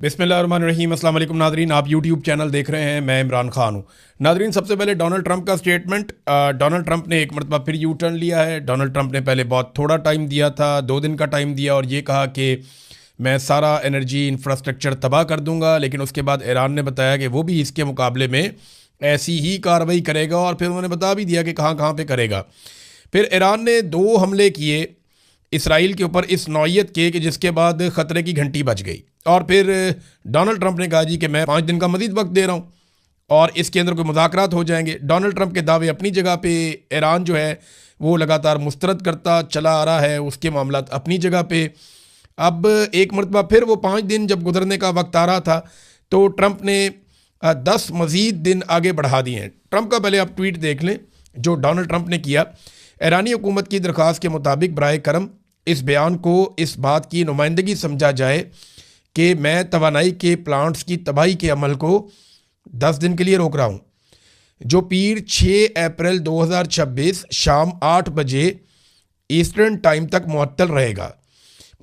बिस्मिल्लाहिर्रहमानिर्रहीम। अस्सलाम वालेकुम नादरीन, आप यूट्यूब चैनल देख रहे हैं, मैं इमरान खान हूँ। नादरीन, सबसे पहले डोनाल्ड ट्रंप का स्टेटमेंट। डोनाल्ड ट्रंप ने एक मरतबा फिर यू टर्न लिया है। डोनाल्ड ट्रंप ने पहले बहुत थोड़ा टाइम दिया था, 2 दिन का टाइम दिया और ये कहा कि मैं सारा एनर्जी इंफ्रास्ट्रक्चर तबाह कर दूंगा, लेकिन उसके बाद ईरान ने बताया कि वो भी इसके मुकाबले में ऐसी ही कार्रवाई करेगा और फिर उन्होंने बता भी दिया कि कहाँ कहाँ पर करेगा। फिर ईरान ने 2 हमले किए इसराइल के ऊपर इस नौयत के कि जिसके बाद ख़तरे की घंटी बज गई। और फिर डोनाल्ड ट्रंप ने कहा जी कि मैं 5 दिन का मज़ीद वक्त दे रहा हूँ और इसके अंदर कोई मुज़ाकरात हो जाएंगे। डोनाल्ड ट्रंप के दावे अपनी जगह पे, ईरान जो है वो लगातार मुस्तरद करता चला आ रहा है, उसके मामलात अपनी जगह पे। अब एक मरतबा फिर वो 5 दिन जब गुजरने का वक्त आ रहा था तो ट्रंप ने 10 मज़ीद दिन आगे बढ़ा दिए हैं। ट्रंप का पहले आप ट्वीट देख लें जो डोनाल्ड ट्रंप ने किया। ईरानी हुकूमत की दरख्वास्त के मुताबिक बराए करम इस बयान को इस बात की नुमाइंदगी समझा जाए कि मैं तवानाई के प्लांट्स की तबाही के अमल को 10 दिन के लिए रोक रहा हूँ, जो पीर 6 अप्रैल 2026 शाम 8 बजे ईस्टर्न टाइम तक मुअत्तल रहेगा।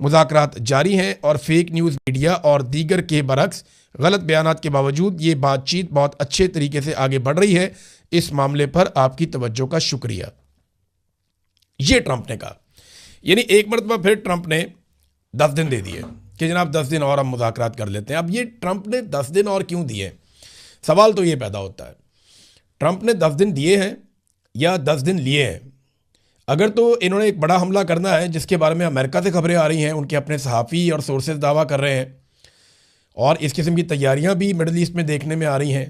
मुज़ाकरात जारी हैं और फेक न्यूज़ मीडिया और दीगर के बरक्स गलत बयानात के बावजूद ये बातचीत बहुत अच्छे तरीके से आगे बढ़ रही है। इस मामले पर आपकी तवज्जो का शुक्रिया, ये ट्रंप ने कहा। यानी एक मरतबा फिर ट्रंप ने 10 दिन दे दिए कि जनाब 10 दिन और हम मुज़ाकरात कर लेते हैं। अब ये ट्रंप ने 10 दिन और क्यों दिए, सवाल तो ये पैदा होता है, ट्रंप ने 10 दिन दिए हैं या 10 दिन लिए हैं? अगर तो इन्होंने एक बड़ा हमला करना है जिसके बारे में अमेरिका से खबरें आ रही हैं, उनके अपने सहाफ़ी और सोर्सेज दावा कर रहे हैं और इस किस्म की तैयारियां भी मिडल ईस्ट में देखने में आ रही हैं।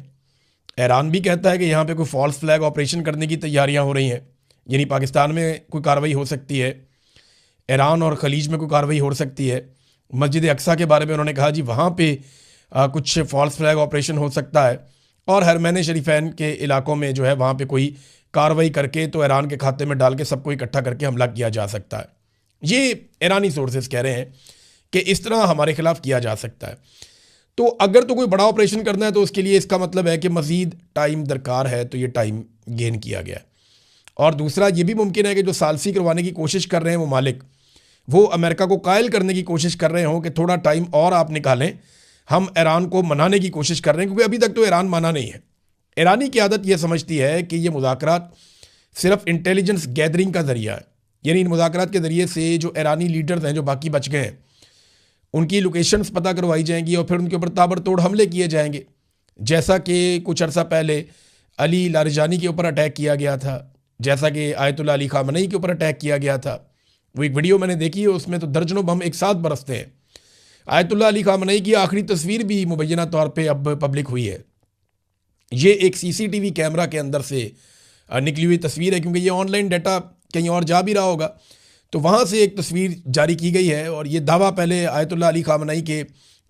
ईरान भी कहता है कि यहाँ पे कोई फॉल्स फ्लैग ऑपरेशन करने की तैयारियां हो रही हैं, यानी पाकिस्तान में कोई कार्रवाई हो सकती है, ईरान और खलीज में कोई कार्रवाई हो सकती है। मस्जिद अक्सा के बारे में उन्होंने कहा जी वहाँ पे कुछ फॉल्स फ्लैग ऑपरेशन हो सकता है और हरमैन शरीफैन के इलाकों में जो है वहाँ पे कोई कार्रवाई करके तो ईरान के खाते में डाल के सबको इकट्ठा करके हमला किया जा सकता है। ये ईरानी सोर्सेज कह रहे हैं कि इस तरह हमारे खिलाफ किया जा सकता है। तो अगर तो कोई बड़ा ऑपरेशन करना है तो उसके लिए इसका मतलब है कि मज़ीद टाइम दरकार है, तो ये टाइम गेन किया गया। और दूसरा ये भी मुमकिन है कि जो सालसी करवाने की कोशिश कर रहे हैं ममालिक, वो अमेरिका को कायल करने की कोशिश कर रहे हों कि थोड़ा टाइम और आप निकालें, हम ईरान को मनाने की कोशिश कर रहे हैं, क्योंकि अभी तक तो ईरान माना नहीं है। ईरानी क़यादत ये समझती है कि ये मुज़ाकरात सिर्फ इंटेलिजेंस गैदरिंग का ज़रिया है, यानी इन मुज़ाकरात के ज़रिए से जो ईरानी लीडर्स हैं जो बाकी बच गए हैं उनकी लोकेशंस पता करवाई जाएंगी और फिर उनके ऊपर ताबड़तोड़ हमले किए जाएंगे। जैसा कि कुछ अर्सा पहले अली लारिजानी के ऊपर अटैक किया गया था, जैसा कि आयतुल्लाह अली खामनेई के ऊपर अटैक किया गया था। वो एक वीडियो मैंने देखी है, उसमें तो दर्जनों बम एक साथ बरसते हैं। आयतुल्लाह अली खामनेई की आखिरी तस्वीर भी मुबैना तौर पे अब पब्लिक हुई है। ये एक CCTV कैमरा के अंदर से निकली हुई तस्वीर है, क्योंकि ये ऑनलाइन डाटा कहीं और जा भी रहा होगा, तो वहाँ से एक तस्वीर जारी की गई है। और ये दावा पहले आयतुल्लाह अली खामनेई के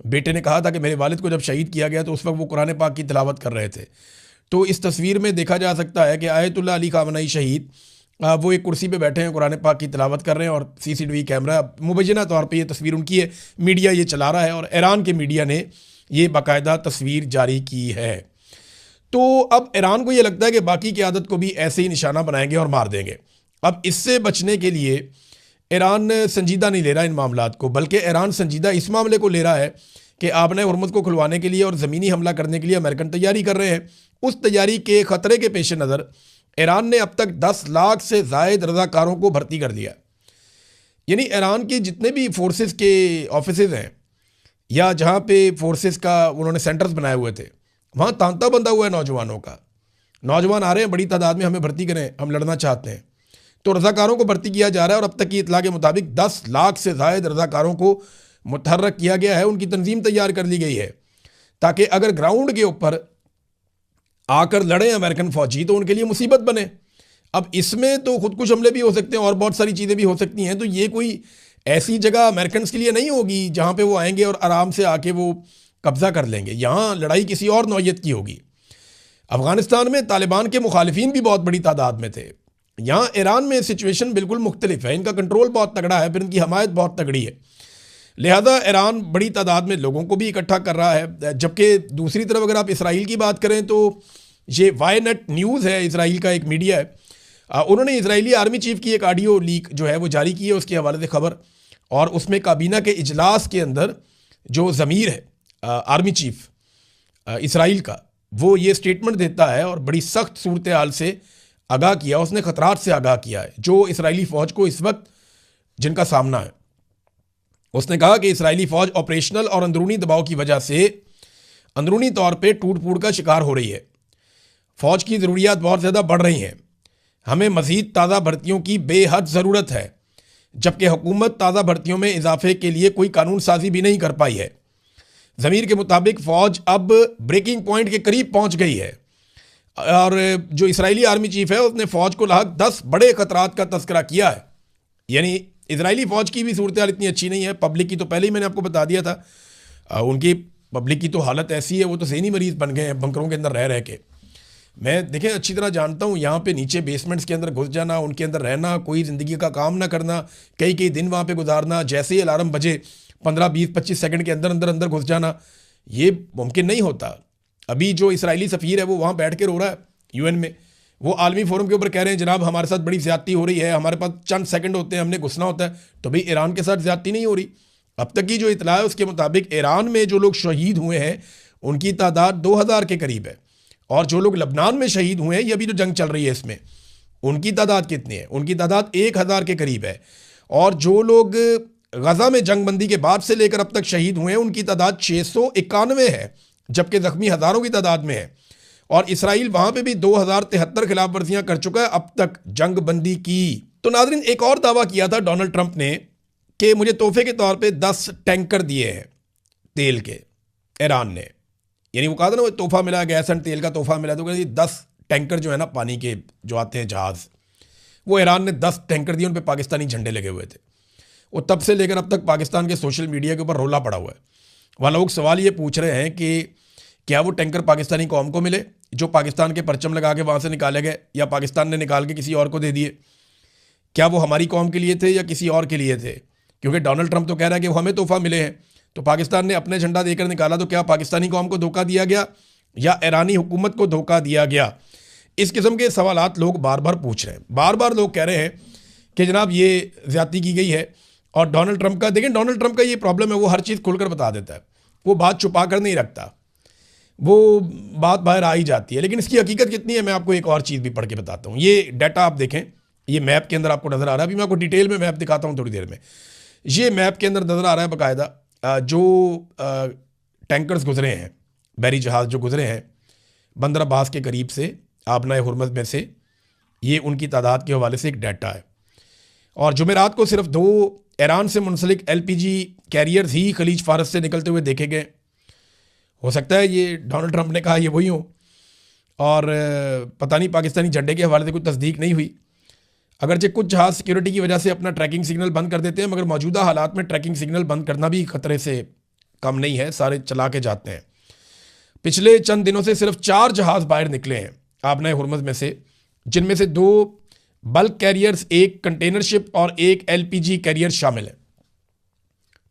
बेटे ने कहा था कि मेरे वालिद को जब शहीद किया गया तो उस वक्त वो कुरान पाक की तिलावत कर रहे थे। तो इस तस्वीर में देखा जा सकता है कि आयतुल्लाह अली खामनेई शहीद वो एक कुर्सी पे बैठे हैं, कुरान पाक की तिलावत कर रहे हैं और CCTV कैमरा मुबैना तौर पे ये तस्वीर उनकी है, मीडिया ये चला रहा है और ईरान के मीडिया ने ये बाकायदा तस्वीर जारी की है। तो अब ईरान को ये लगता है कि बाकी की आदत को भी ऐसे ही निशाना बनाएंगे और मार देंगे। अब इससे बचने के लिए ईरान संजीदा नहीं ले रहा इन मामलात को, बल्कि ईरान संजीदा इस मामले को ले रहा है कि आपने हुर्मुज़ को खुलवाने के लिए और ज़मीनी हमला करने के लिए अमेरिकन तैयारी कर रहे हैं। उस तैयारी के ख़तरे के पेश नज़र ईरान ने अब तक 10 लाख से ज़ायद रज़ाकारों को भर्ती कर दिया। यानी ईरान के जितने भी फोर्सेस के ऑफिसेज हैं या जहाँ पे फोर्सेस का उन्होंने सेंटर्स बनाए हुए थे, वहाँ तांता बंधा हुआ है नौजवानों का। नौजवान आ रहे हैं बड़ी तादाद में, हमें भर्ती करें, हम लड़ना चाहते हैं, तो रज़ाकारों को भर्ती किया जा रहा है। और अब तक की इतला के मुताबिक 10 लाख से ज़ायद रज़ाकारों को मुतहर्रक किया गया है, उनकी तंजीम तैयार कर ली गई है ताकि अगर ग्राउंड के ऊपर आकर लड़े अमेरिकन फौजी तो उनके लिए मुसीबत बने। अब इसमें तो खुदकुश हमले भी हो सकते हैं और बहुत सारी चीज़ें भी हो सकती हैं। तो ये कोई ऐसी जगह अमेरिकन के लिए नहीं होगी जहाँ पे वो आएंगे और आराम से आके वो कब्ज़ा कर लेंगे। यहाँ लड़ाई किसी और नौयत की होगी। अफ़गानिस्तान में तालिबान के मुखालिफिन भी बहुत बड़ी तादाद में थे। यहाँ ईरान में सिचुएशन बिल्कुल मुख्तलिफ है, इनका कंट्रोल बहुत तगड़ा है, फिर इनकी हमायत बहुत तगड़ी है। लिहाजा ईरान बड़ी तादाद में लोगों को भी इकट्ठा कर रहा है। जबकि दूसरी तरफ अगर आप इसराइल की बात करें तो ये वायनेट न्यूज़ है, इसराइल का एक मीडिया है, उन्होंने इजरायली आर्मी चीफ की एक ऑडियो लीक जो है वो जारी की है उसके हवाले से खबर। और उसमें काबीना के इजलास के अंदर जो ज़मीर है आर्मी चीफ इसराइल का, वो ये स्टेटमेंट देता है और बड़ी सख्त सूरत हाल से आगाह किया, उसने खतरात से आगाह किया है जो इसराइली फ़ौज को इस वक्त जिनका सामना है। उसने कहा कि इसराइली फ़ौज ऑपरेशनल और अंदरूनी दबाव की वजह से अंदरूनी तौर पे टूट फूट का शिकार हो रही है। फ़ौज की ज़रूरियात बहुत ज़्यादा बढ़ रही हैं। हमें मज़ीद ताज़ा भर्तियों की बेहद ज़रूरत है, जबकि हुकूमत ताज़ा भर्तियों में इजाफे के लिए कोई कानून साजी भी नहीं कर पाई है। ज़मीर के मुताबिक फ़ौज अब ब्रेकिंग पॉइंट के करीब पहुंच गई है और जो इसराइली आर्मी चीफ है उसने फ़ौज को लाक 10 बड़े खतरात का तस्करा किया है। यानी इसराइली फ़ौज की भी सूरत हाल इतनी अच्छी नहीं है। पब्लिक की तो पहले ही मैंने आपको बता दिया था, उनकी पब्लिक की तो हालत ऐसी है, वो तो ज़हनी मरीज़ बन गए हैं बंकरों के अंदर रह रह के। मैं देखें अच्छी तरह जानता हूँ, यहाँ पे नीचे बेसमेंट्स के अंदर घुस जाना, उनके अंदर रहना, कोई ज़िंदगी का काम ना करना, कई कई दिन वहाँ पे गुजारना, जैसे ही अलार्म बजे 15, 20, 25 सेकंड के अंदर अंदर अंदर घुस जाना, ये मुमकिन नहीं होता। अभी जो इसराइली सफ़ीर है वो वहाँ बैठ के रो रहा है यूएन में, वो आलमी फोरम के ऊपर कह रहे हैं जनाब हमारे साथ बड़ी ज़्यादती हो रही है, हमारे पास चंद सेकंड होते हैं, हमने घुसना होता है। तो भाई ईरान के साथ ज़्यादती नहीं हो रही। अब तक की जो इतला है उसके मुताबिक ईरान में जो लोग शहीद हुए हैं उनकी तादाद 2000 के करीब है, और जो लोग लबनान में शहीद हुए हैं, ये अभी जो जंग चल रही है इसमें, उनकी तादाद कितनी है? उनकी तादाद 1000 के करीब है। और जो लोग गजा में जंगबंदी के बाद से लेकर अब तक शहीद हुए हैं उनकी तादाद 691 है, जबकि जख्मी हज़ारों की तादाद में है। और इसराइल वहाँ पे भी 2073 खिलाफ वर्जियाँ कर चुका है अब तक जंगबंदी की। तो नाज़रीन, एक और दावा किया था डोनाल्ड ट्रंप ने कि मुझे तोहफे के तौर पे 10 टैंकर दिए हैं तेल के, ईरान ने। यानी वो कहा था ना वो तोहफा मिला, गैस एंड तेल का तोहफा मिला, तो कहते 10 टैंकर जो है ना पानी के जो आते हैं जहाज़, वो ईरान ने 10 टैंकर दिए, उन पर पाकिस्तानी झंडे लगे हुए थे। वो तब से लेकर अब तक पाकिस्तान के सोशल मीडिया के ऊपर रोला पड़ा हुआ है। वहाँ लोग सवाल ये पूछ रहे हैं कि क्या वो टैंकर पाकिस्तानी कौम को मिले जो पाकिस्तान के परचम लगा के वहाँ से निकाले गए, या पाकिस्तान ने निकाल के किसी और को दे दिए? क्या वो हमारी कौम के लिए थे या किसी और के लिए थे? क्योंकि डोनाल्ड ट्रंप तो कह रहा है कि वो हमें तोहफा मिले हैं, तो पाकिस्तान ने अपने झंडा देकर निकाला, तो क्या पाकिस्तानी कौम को धोखा दिया गया या ईरानी हुकूमत को धोखा दिया गया? इस किस्म के सवालात लोग बार बार पूछ रहे हैं। बार बार लोग कह रहे हैं कि जनाब ये ज़्यादती की गई है। और डोनाल्ड ट्रंप का देखें, डोनाल्ड ट्रंप का ये प्रॉब्लम है, वो हर चीज़ खुलकर बता देता है, वो बात छुपा कर नहीं रखता, वो बात बाहर आ ही जाती है। लेकिन इसकी हकीकत कितनी है मैं आपको एक और चीज़ भी पढ़ के बताता हूँ। ये डाटा आप देखें, ये मैप के अंदर आपको नज़र आ रहा है, अभी मैं आपको डिटेल में मैप दिखाता हूँ थोड़ी देर में। ये मैप के अंदर नज़र आ रहा है बाकायदा जो टैंकर्स गुजरे हैं, बहरी जहाज़ जो गुजरे हैं बंदर अब्बास के करीब से, आबना हुरमुज़ में से, ये उनकी तादाद के हवाले से एक डाटा है। और जुमेरात को सिर्फ 2 ईरान से मुंसलिक LPG कैरियर्स ही खलीज फारस से निकलते हुए देखे गए। हो सकता है ये डोनाल्ड ट्रंप ने कहा ये वही हो, और पता नहीं पाकिस्तानी झंडे के हवाले से कोई तस्दीक नहीं हुई। अगरचे कुछ जहाज़ सिक्योरिटी की वजह से अपना ट्रैकिंग सिग्नल बंद कर देते हैं, मगर मौजूदा हालात में ट्रैकिंग सिग्नल बंद करना भी खतरे से कम नहीं है, सारे चला के जाते हैं। पिछले चंद दिनों से सिर्फ 4 जहाज़ बाहर निकले हैं आबना हुरमुज़ में से, जिनमें से 2 बल्क कैरियर्स, 1 कंटेनर शिप और 1 LPG कैरियर शामिल है।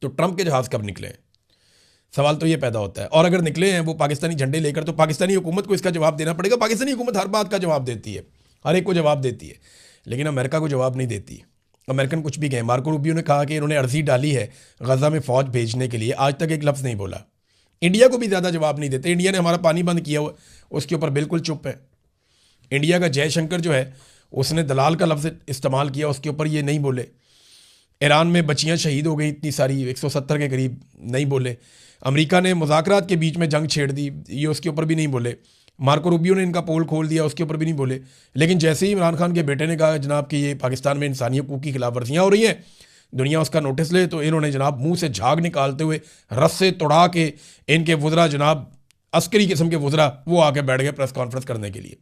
तो ट्रंप के जहाज़ कब निकले हैं? सवाल तो ये पैदा होता है। और अगर निकले हैं वो पाकिस्तानी झंडे लेकर, तो पाकिस्तानी हुकूमत को इसका जवाब देना पड़ेगा। पाकिस्तानी हुकूमत हर बात का जवाब देती है, हर एक को जवाब देती है, लेकिन अमेरिका को जवाब नहीं देती। अमेरिकन कुछ भी कहें, मार्को रूबियो ने कहा कि इन्होंने अर्जी डाली है गजा में फ़ौज भेजने के लिए, आज तक एक लफ्ज़ नहीं बोला। इंडिया को भी ज़्यादा जवाब नहीं देते। इंडिया ने हमारा पानी बंद किया हुआ, उसके ऊपर बिल्कुल चुप है। इंडिया का जयशंकर जो है उसने दलाल का लफ्ज़ इस्तेमाल किया, उसके ऊपर ये नहीं बोले। ईरान में बच्चियाँ शहीद हो गई इतनी सारी, 170 के करीब, नहीं बोले। अमेरिका ने मुज़ाकरात के बीच में जंग छेड़ दी, ये उसके ऊपर भी नहीं बोले। मार्को रूबियो ने इनका पोल खोल दिया, उसके ऊपर भी नहीं बोले। लेकिन जैसे ही इमरान खान के बेटे ने कहा जनाब कि ये पाकिस्तान में इंसानी हकूक़ की खिलाफ वर्जियाँ हो रही हैं, दुनिया उसका नोटिस ले, तो इन्होंने जनाब मुंह से झाग निकालते हुए रस्से तोड़ा के इनके वज़रा, जनाब अस्करी किस्म के वज़रा, वो आके बैठ गए प्रेस कॉन्फ्रेंस करने के लिए।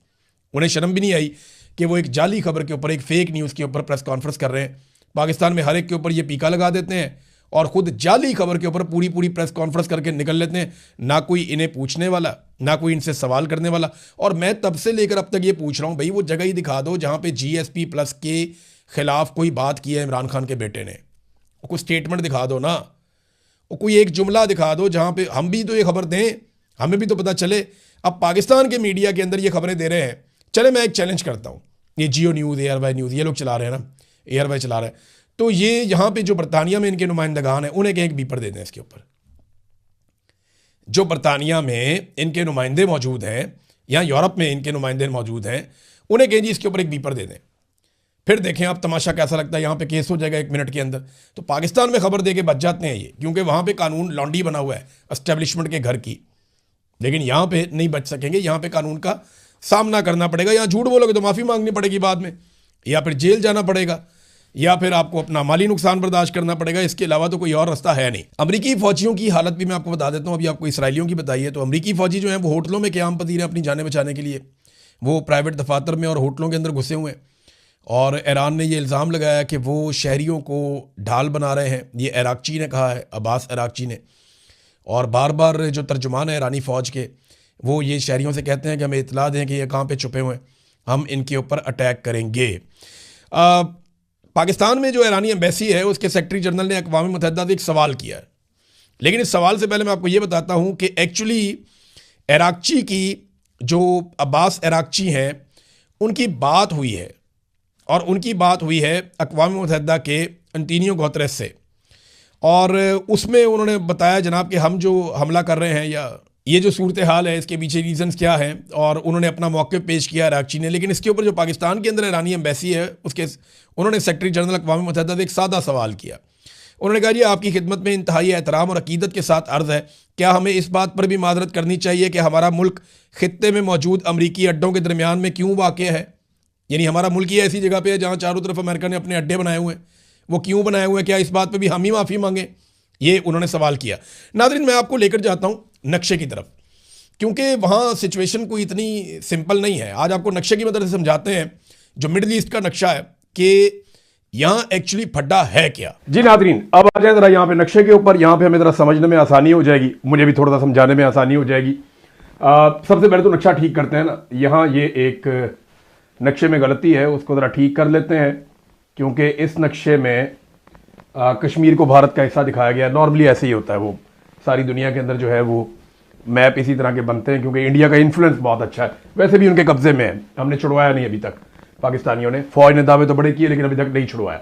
उन्हें शर्म भी नहीं आई कि वो एक जाली खबर के ऊपर, एक फेक न्यूज़ के ऊपर प्रेस कॉन्फ्रेंस कर रहे हैं। पाकिस्तान में हर एक के ऊपर ये पीका लगा देते हैं और ख़ुद जाली खबर के ऊपर पूरी पूरी प्रेस कॉन्फ्रेंस करके निकल लेते हैं। ना कोई इन्हें पूछने वाला, ना कोई इनसे सवाल करने वाला। और मैं तब से लेकर अब तक ये पूछ रहा हूँ, भाई वो जगह ही दिखा दो जहाँ पे GSP+ के ख़िलाफ़ कोई बात की है इमरान खान के बेटे ने, कोई स्टेटमेंट दिखा दो ना, कोई एक जुमला दिखा दो जहाँ पे हम भी तो ये खबर दें, हमें भी तो पता चले। अब पाकिस्तान के मीडिया के अंदर ये खबरें दे रहे हैं। चले मैं एक चैलेंज करता हूँ, ये जियो न्यूज़, एयरवाई न्यूज़, ये लोग चला रहे हैं ना, एयरवाई चला रहे हैं, तो ये यहाँ पे जो बरतानिया में इनके नुमाइंदगान हैं उन्हें एक बीपर दे दें इसके ऊपर। जो बरतानिया में इनके नुमाइंदे मौजूद हैं या यूरोप में इनके नुमाइंदे मौजूद हैं, उन्हें कहें जी इसके ऊपर एक बीपर दे दें, फिर देखें आप तमाशा कैसा लगता है। यहाँ पे केस हो जाएगा 1 मिनट के अंदर। तो पाकिस्तान में खबर दे के बच जाते हैं ये, क्योंकि वहाँ पे कानून लॉन्डी बना हुआ है एस्टेब्लिशमेंट के घर की। लेकिन यहाँ पे नहीं बच सकेंगे, यहाँ पे कानून का सामना करना पड़ेगा। यहाँ झूठ बोलोगे तो माफ़ी मांगनी पड़ेगी बाद में, या फिर जेल जाना पड़ेगा, या फिर आपको अपना माली नुकसान बर्दाश्त करना पड़ेगा। इसके अलावा तो कोई और रास्ता है नहीं। अमरीकी फौजियों की हालत भी मैं आपको बता देता हूँ। अभी आपको इसराइलियों की बताइए तो अमरीकी फौजी जो हैं वो होटलों में क़याम पजीर हैं अपनी जानें बचाने के लिए। वो प्राइवेट दफातर में और होटलों के अंदर घुसे हुए हैं, और ईरान ने ये इल्ज़ाम लगाया कि वो शहरियों को ढाल बना रहे हैं। ये इराक़ची ने कहा है, अब्बास इराक़ची ने। और बार बार जो तर्जुमान है ईरानी फ़ौज के, वो ये शहरियों से कहते हैं कि हमें इतला दें कि ये कहाँ पे छुपे हुए हैं, हम इनके ऊपर अटैक करेंगे। पाकिस्तान में जो ईरानी एम्बेसी है उसके सेक्रेटरी जनरल ने अक़वाम मुत्तहिदा से एक सवाल किया है। लेकिन इस सवाल से पहले मैं आपको ये बताता हूँ कि एक्चुअली इराक़ची की जो अब्बास इराक़ची हैं उनकी बात हुई है, और उनकी बात हुई है अक़वाम मुत्तहिदा के अंतोनियो गुतेरेस से। और उसमें उन्होंने बताया जनाब कि हम जो हमला कर रहे हैं या ये जो सूरत हाल है इसके पीछे रीज़न्स क्या हैं, और उन्होंने अपना मौक़िफ़ पेश किया इराक़ची ने। लेकिन इसके ऊपर जो पाकिस्तान के अंदर ईरानी एम्बेसी है उसके उन्होंने सेक्रेटरी जनरल अक़वाम मुत्तहिदा से एक सादा सवाल किया। उन्होंने कहा जी आपकी खिदमत में इंतहाई एहतराम और अकीदत के साथ अर्ज़ है, क्या हमें इस बात पर भी माज़रत करनी चाहिए कि हमारा मुल्क ख़ित्ते में मौजूद अमरीकी अड्डों के दरमियान में क्यों वाक़ है? यानी हमारा मुल्क ही ऐसी जगह पे है जहाँ चारों तरफ अमेरिका ने अपने अड्डे बनाए हुए हैं, वो क्यों बनाए हुए हैं? क्या इस बात पे भी हम ही माफ़ी मांगें? ये उन्होंने सवाल किया। नाज़रीन, मैं आपको लेकर जाता हूँ नक्शे की तरफ, क्योंकि वहाँ सिचुएशन कोई इतनी सिंपल नहीं है। आज आपको नक्शे की मदद से समझाते हैं जो मिडल ईस्ट का नक्शा है कि यहाँ एक्चुअली फड्डा है क्या। जी नाज़रीन, अब आ जाए ज़रा यहाँ पे नक्शे के ऊपर। यहाँ पे हमें ज़रा समझने में आसानी हो जाएगी, मुझे भी थोड़ा सा समझाने में आसानी हो जाएगी। सबसे पहले तो नक्शा ठीक करते हैं ना। यहाँ ये एक नक्शे में गलती है, उसको ज़रा ठीक कर लेते हैं, क्योंकि इस नक्शे में कश्मीर को भारत का हिस्सा दिखाया गया। नॉर्मली ऐसे ही होता है, वो सारी दुनिया के अंदर जो है वो मैप इसी तरह के बनते हैं, क्योंकि इंडिया का इन्फ्लुएंस बहुत अच्छा है। वैसे भी उनके कब्जे में है, हमने छुड़वाया नहीं अभी तक। पाकिस्तानियों ने, फौज ने दावे तो बड़े किए लेकिन अभी तक नहीं छुड़वाया।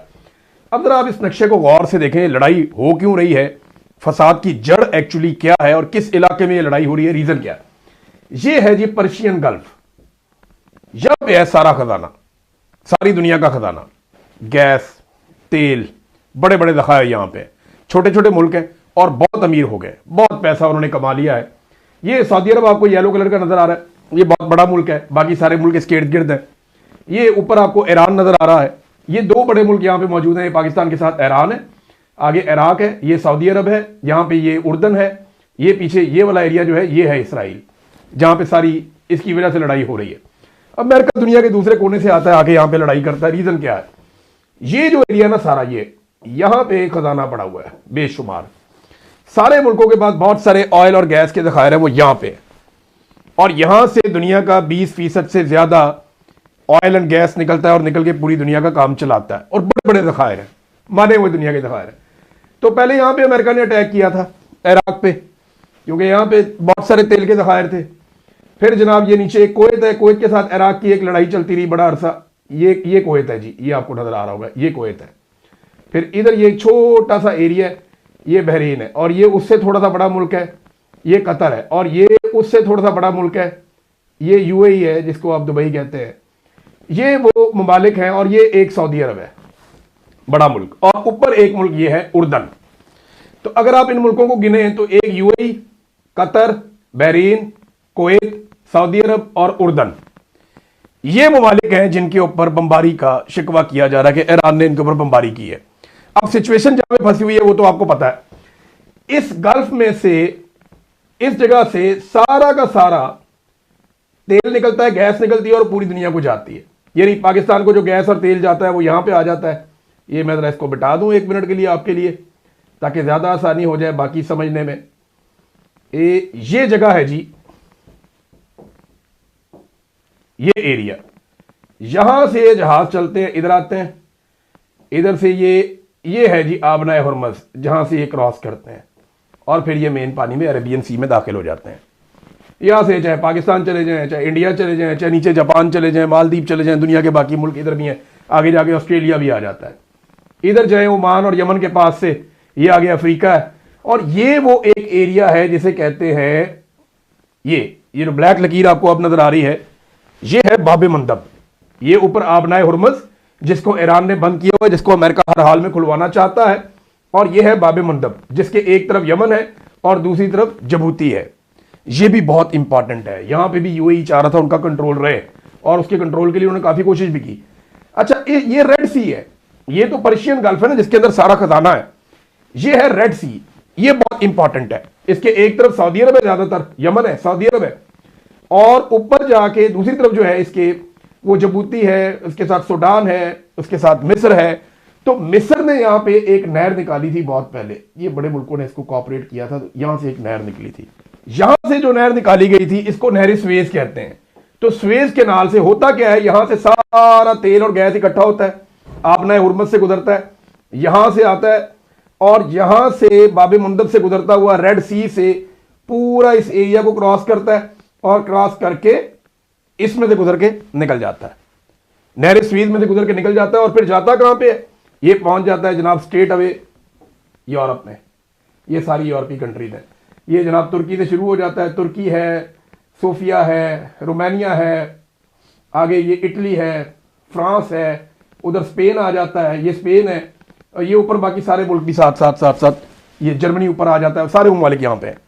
अब जरा आप इस नक्शे को गौर से देखें, लड़ाई हो क्यों रही है, फसाद की जड़ एक्चुअली क्या है, और किस इलाके में ये लड़ाई हो रही है, रीजन क्या है। ये है जी पर्शियन गल्फ। यहां पे है सारा खजाना, सारी दुनिया का खजाना, गैस, तेल, बड़े बड़े ज़खायर यहाँ पे। छोटे छोटे मुल्क हैं और बहुत अमीर हो गए, बहुत पैसा उन्होंने कमा लिया है। ये सऊदी अरब आपको येलो कलर का नजर आ रहा है, ये बहुत बड़ा मुल्क है, बाकी सारे मुल्क इसके इर्द गिर्द है। ये ऊपर आपको ईरान नजर आ रहा है। ये 2 बड़े मुल्क यहाँ पे मौजूद हैं, पाकिस्तान के साथ ईरान है, आगे इराक है, ये सऊदी अरब है, यहाँ पे ये उर्दन है, ये पीछे ये वाला एरिया जो है ये है इसराइल, जहाँ पे सारी इसकी वजह से लड़ाई हो रही है। अमेरिका दुनिया के दूसरे कोने से आता है, आके यहाँ पे लड़ाई करता है। रीजन क्या है? ये जो एरिया ना सारा, ये यहाँ पे खजाना पड़ा हुआ है बेशुमार। सारे मुल्कों के पास बहुत सारे ऑयल और गैस के ज़खायर है, वो यहाँ पे। और यहां से दुनिया का 20% से ज्यादा ऑयल एंड गैस निकलता है, और निकल के पूरी दुनिया का काम चलाता है, और बड़े बड़े ज़खायर हैं, माने हुए दुनिया के ज़खायर हैं। तो पहले यहां पे अमेरिका ने अटैक किया था इराक पे, क्योंकि यहां पे बहुत सारे तेल के ज़खायर थे। फिर जनाब ये नीचे एक कुवैत है, कुवैत के साथ इराक की एक लड़ाई चलती रही बड़ा अरसा। ये कुवैत है जी, ये आपको नजर आ रहा होगा, ये कुवैत है। फिर इधर ये छोटा सा एरिया है, ये बहरीन है, और ये उससे थोड़ा सा बड़ा मुल्क है, ये कतर है, और ये उससे थोड़ा सा बड़ा मुल्क है, ये यूएई है जिसको आप दुबई कहते हैं। ये वो ममालिक हैं, और ये एक सऊदी अरब है, बड़ा मुल्क, और ऊपर एक मुल्क ये है उर्दन। तो अगर आप इन मुल्कों को गिने तो एक UAE, Qatar, Bahrain, Kuwait, Saudi Arab और उर्दन, ये ममालिक हैं जिनके ऊपर बमबारी का शिकवा किया जा रहा है कि ईरान ने इनके ऊपर बमबारी की है। अब सिचुएशन जहां पे फंसी हुई है वो तो आपको पता है। इस गल्फ में से, इस जगह से सारा का सारा तेल निकलता है, गैस निकलती है, और पूरी दुनिया को जाती है। यानी पाकिस्तान को जो गैस और तेल जाता है वो यहां पे आ जाता है। ये मैं जरा इसको बिठा दूं 1 मिनट के लिए आपके लिए, ताकि ज्यादा आसानी हो जाए बाकी समझने में। ये जगह है जी, ये एरिया, यहां से जहाज चलते हैं, इधर आते हैं, इधर से ये है जी आबनाए हुर्मज, जहां से ये क्रॉस करते हैं, और फिर ये मेन पानी में अरेबियन सी में दाखिल हो जाते हैं। यहां से चाहे पाकिस्तान चले जाएं, चाहे इंडिया चले जाएं, चाहे नीचे जापान चले जाएं, मालदीव चले जाएं, दुनिया के बाकी मुल्क इधर भी हैं, आगे जाके ऑस्ट्रेलिया भी आ जाता है। इधर चाहे ओमान और यमन के पास से ये आगे अफ्रीका है, और ये वो एक एरिया है जिसे कहते हैं, ये जो ब्लैक लकीर आपको अब नजर आ रही है, ये है बाबे मंदब। ये ऊपर आबनाए हुर्मुज़ जिसको ईरान ने बंद किया हुआ है, जिसको अमेरिका हर हाल में खुलवाना चाहता है, और ये है बाबे मंदब जिसके एक तरफ यमन है और दूसरी तरफ जिबूती है। ये भी बहुत इंपॉर्टेंट है, यहां पे भी यूएई चाह रहा था उनका कंट्रोल रहे और उसके कंट्रोल के लिए उन्होंने काफी कोशिश भी की। अच्छा, ये रेड सी है, ये तो पर्शियन गल्फ है ना जिसके अंदर सारा खजाना है। ये है रेड सी, ये बहुत इंपॉर्टेंट है। इसके एक तरफ सऊदी अरब है, ज्यादातर यमन है, सऊदी अरब है, और ऊपर जाके दूसरी तरफ जो है इसके वो जिबूती है, उसके साथ सूडान है, उसके साथ मिस्र है। तो मिस्र ने यहां पे एक नहर निकाली थी बहुत पहले, ये बड़े मुल्कों ने इसको कॉपरेट किया था, तो यहां से एक नहर निकली थी। यहां से जो नहर निकाली गई थी इसको नहर स्वेज कहते हैं। तो स्वेज कैनाल से होता क्या है, यहां से सारा तेल और गैस इकट्ठा होता है, आबनाए हुर्मुज़ से गुजरता है, यहां से आता है, और यहां से बाबे मंदब से गुजरता हुआ रेड सी से पूरा इस एरिया को क्रॉस करता है और क्रॉस करके इसमें से गुजर के निकल जाता है, नहर स्वीज में से गुजर के निकल जाता है। और फिर जाता कहां पे है, ये पहुंच जाता है जनाब स्ट्रेट अवे यूरोप में। ये सारी यूरोपीय कंट्रीज हैं, ये जनाब तुर्की से शुरू हो जाता है, तुर्की है, सोफिया है, रोमानिया है, आगे ये इटली है, फ्रांस है, उधर स्पेन आ जाता है, ये स्पेन है, और ये ऊपर बाकी सारे मुल्क भी साथ साथ साथ साथ ये जर्मनी ऊपर आ जाता है, सारे ममालिक यहाँ पे हैं।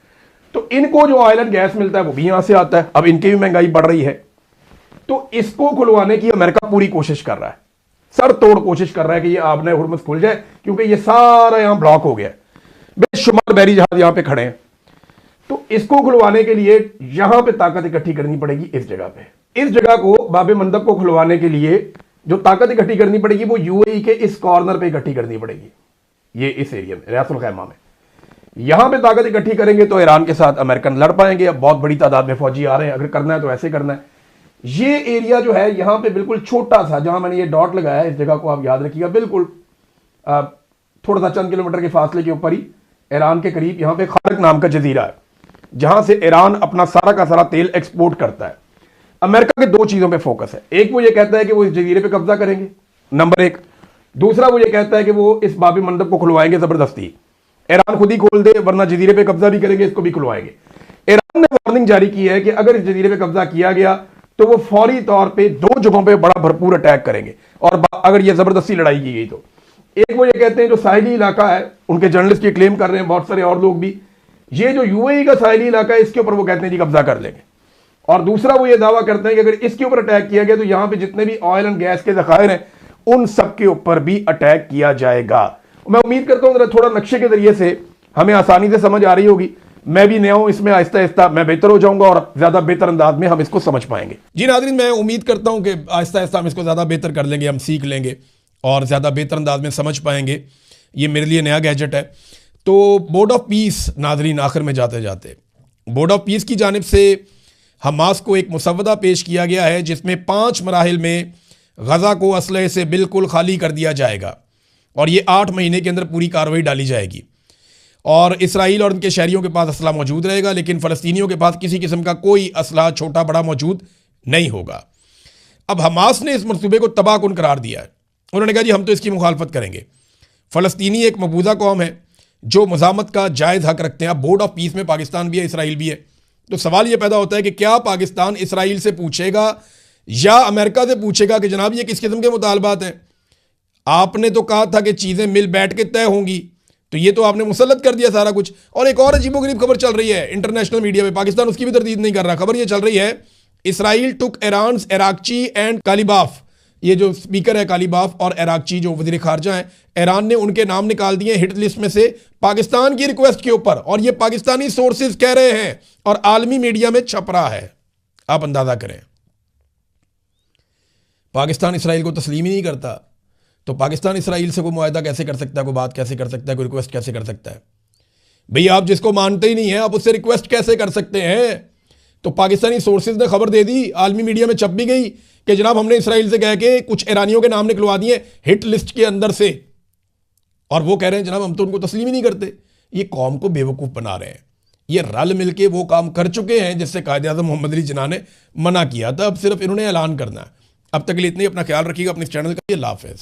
तो इनको जो ऑयल एंड गैस मिलता है वो भी यहाँ से आता है। अब इनकी भी महंगाई बढ़ रही है, तो इसको खुलवाने की अमेरिका पूरी कोशिश कर रहा है, सर तोड़ कोशिश कर रहा है कि ये आबनाए हुर्मुज़ खुल जाए, क्योंकि ये सारा यहां ब्लॉक हो गया है, बेशुमार बहरी जहाज यहां पे खड़े हैं। तो इसको खुलवाने के लिए यहां पे ताकत इकट्ठी करनी पड़ेगी इस जगह पे। इस जगह को बाबे मंदब को खुलवाने के लिए जो ताकत इकट्ठी करनी पड़ेगी वो यूएई के इस कॉर्नर पे इकट्ठी करनी पड़ेगी, ये इस एरिया में रियासुल खैमा में। यहां पे ताकत इकट्ठी करेंगे तो ईरान के साथ अमेरिकन लड़ पाएंगे। अब बहुत बड़ी तादाद में फौजी आ रहे हैं, अगर करना है तो ऐसे करना है। ये एरिया जो है यहां पे बिल्कुल छोटा सा, जहां मैंने ये डॉट लगाया है, इस जगह को आप याद रखिएगा, बिल्कुल थोड़ा सा चंद किलोमीटर के फासले के ऊपर ही ईरान के करीब यहां पे खारक नाम का जजीरा है, जहां से ईरान अपना सारा का सारा तेल एक्सपोर्ट करता है। अमेरिका के दो चीजों पे फोकस है, एक वो ये कहता है कि वो इस जजीरे पे कब्जा करेंगे, नंबर एक। दूसरा वो ये कहता है कि वो इस बाबे मंदब को खुलवाएंगे जबरदस्ती, ईरान खुद ही खोल दे वरना जजीरे पे कब्जा भी करेंगे, इसको भी खुलवाएंगे। ईरान ने वार्निंग जारी की है कि अगर इस जजीरे पे कब्जा किया गया तो वो फौरी तौर पे दो जगहों पे बड़ा भरपूर अटैक करेंगे, और अगर ये जबरदस्ती लड़ाई की गई तो। एक वो ये कहते हैं जो साहिली इलाका है, उनके जर्नलिस्ट ये क्लेम कर रहे हैं, बहुत सारे और लोग भी, ये जो यूएई का साहिली इलाका है इसके ऊपर वो कहते हैं जी कब्जा कर लेंगे। और दूसरा वो ये दावा करते हैं कि अगर इसके ऊपर अटैक किया गया तो यहां पे जितने भी ऑयल एंड गैस के जखायर हैं उन सब के ऊपर भी अटैक किया जाएगा। मैं उम्मीद करता हूं थोड़ा नक्शे के जरिए से हमें आसानी से समझ आ रही होगी। मैं भी नया हूं इसमें, आहिस्ता आहिस्ता मैं बेहतर हो जाऊंगा और ज्यादा बेहतर अंदाज में हम इसको समझ पाएंगे। जी नाज़रीन, मैं उम्मीद करता हूं कि आहिस्ता आहिस्ता हम इसको ज्यादा बेहतर कर लेंगे, हम सीख लेंगे और ज्यादा बेहतर अंदाज में समझ पाएंगे। ये मेरे लिए नया गैजेट है। तो बोर्ड ऑफ पीस नाज़रीन, आखिर में जाते जाते बोर्ड ऑफ पीस की जानिब से हमास को एक मुसव्वदा पेश किया गया है जिसमें 5 मराहिल में गजा को असलहे से बिल्कुल खाली कर दिया जाएगा और ये 8 महीने के अंदर पूरी कार्रवाई डाली जाएगी और इसराइल और उनके शहरियों के पास असला मौजूद रहेगा, लेकिन फ़लस्तीनियों के पास किसी किस्म का कोई असला छोटा बड़ा मौजूद नहीं होगा। अब हमास ने इस मनसूबे को तबाहकुन करार दिया है। उन्होंने कहा जी हम तो इसकी मुखालफत करेंगे। फ़लस्तीनी एक मकबूजा कौम है जो मज़ामत का जायज़ हक रखते हैं। अब बोर्ड ऑफ पीस में पाकिस्तान भी है, इसराइल भी है। तो सवाल ये पैदा होता है कि क्या पाकिस्तान इसराइल से पूछेगा या अमेरिका से पूछेगा कि जनाब ये किस किस्म के मुतालबात हैं? आपने तो कहा था कि चीज़ें मिल बैठ के तय होंगी, तो ये तो आपने मुसल्लत कर दिया सारा कुछ। और एक और अजीबोगरीब खबर चल रही है इंटरनेशनल मीडिया में, पाकिस्तान उसकी भी तरदीद नहीं कर रहा। खबर ये चल रही है इसराइल टुक ईरान एराक्ची एंड कालीबाफ, ये जो स्पीकर है कालीबाफ और एराक्ची जो वज़ीर ख़ारजा हैं, ईरान ने उनके नाम निकाल दिए हिट लिस्ट में से पाकिस्तान की रिक्वेस्ट के ऊपर, और ये पाकिस्तानी सोर्सेज कह रहे हैं और आलमी मीडिया में छप रहा है। आप अंदाजा करें, पाकिस्तान इसराइल को तस्लीम ही नहीं करता, तो पाकिस्तान इसराइल से कोई मुआहदा कैसे कर सकता है, कोई बात कैसे कर सकता है, कोई रिक्वेस्ट कैसे कर सकता है? भैया आप जिसको मानते ही नहीं है आप उससे रिक्वेस्ट कैसे कर सकते हैं? तो पाकिस्तानी सोर्सेज ने खबर दे दी, आलमी मीडिया में छप भी गई कि जनाब हमने इसराइल से कह के कुछ ईरानियों के नाम निकलवा दिए हिट लिस्ट के अंदर से, और वो कह रहे हैं जनाब हम तो उनको तस्लीम ही नहीं करते। ये कौम को बेवकूफ़ बना रहे हैं। ये रल मिल के वो काम कर चुके हैं जिससे कायदे आज़म मोहम्मद अली जिन्ना ने मना किया था। अब सिर्फ इन्होंने ऐलान करना है। अब तक के लिए इतने, अपना ख्याल रखिएगा, अपने चैनल का। अल्लाह हाफ़िज़।